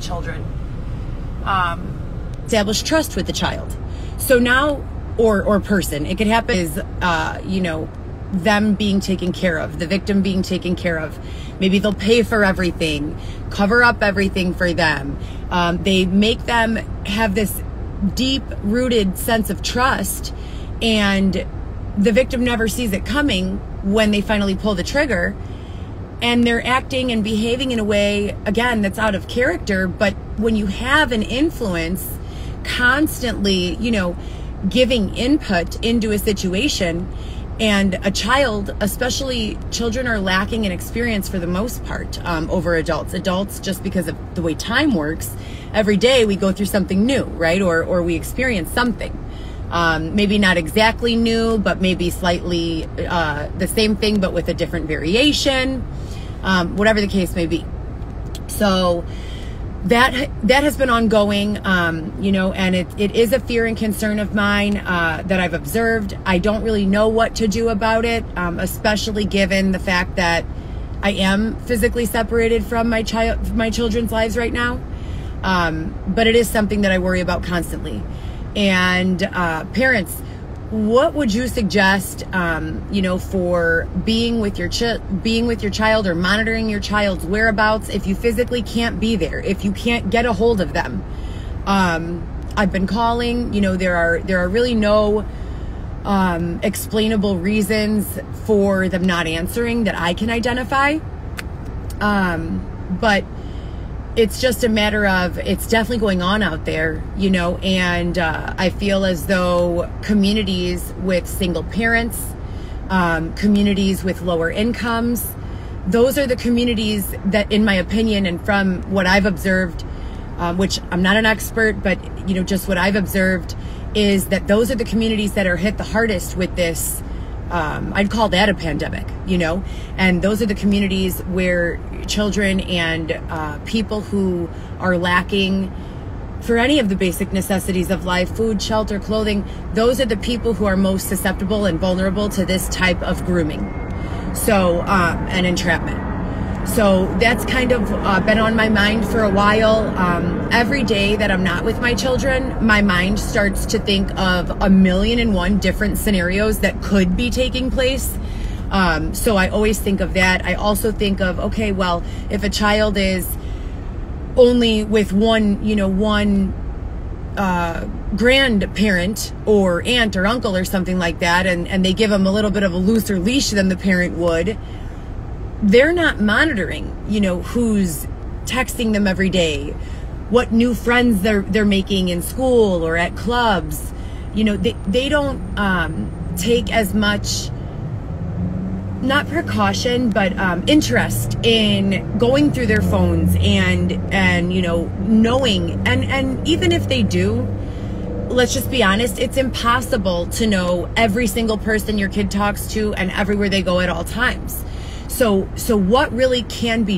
children. Establish trust with the child. So now, or person, it could happen is, you know, them being taken care of, the victim being taken care of. Maybe they'll pay for everything, cover up everything for them. They make them have this deep-rooted sense of trust, and the victim never sees it coming when they finally pull the trigger. And they're acting and behaving in a way, again, that's out of character. But when you have an influence constantly, you know, giving input into a situation, and a child, especially children, are lacking in experience for the most part over adults. Adults, just because of the way time works, every day we go through something new, right? Or we experience something. Maybe not exactly new, but maybe slightly the same thing, but with a different variation, whatever the case may be. So that has been ongoing, you know, and it is a fear and concern of mine that I've observed. I don't really know what to do about it, especially given the fact that I am physically separated from my children's lives right now. But it is something that I worry about constantly. And parents, what would you suggest, you know, for being with your child or monitoring your child's whereabouts if you physically can't be there, if you can't get a hold of them? I've been calling. You know, there are really no explainable reasons for them not answering that I can identify. But it's just a matter of, it's definitely going on out there, you know, and I feel as though communities with single parents, communities with lower incomes, those are the communities that, in my opinion, and from what I've observed, which I'm not an expert, but, you know, just what I've observed is that those are the communities that are hit the hardest with this. I'd call that a pandemic, you know, and those are the communities where children and people who are lacking for any of the basic necessities of life, food, shelter, clothing, those are the people who are most susceptible and vulnerable to this type of grooming, so and entrapment. So that's kind of been on my mind for a while. Every day that I'm not with my children, my mind starts to think of 1,000,001 different scenarios that could be taking place. So I always think of that. I also think of, okay, well, if a child is only with one grandparent or aunt or uncle or something like that, and they give them a little bit of a looser leash than the parent would, they're not monitoring, you know, who's texting them every day, what new friends they're making in school or at clubs. You know, they don't take as much, not precaution, but interest in going through their phones and you know, knowing, and even if they do, let's just be honest, it's impossible to know every single person your kid talks to and everywhere they go at all times. So what really can be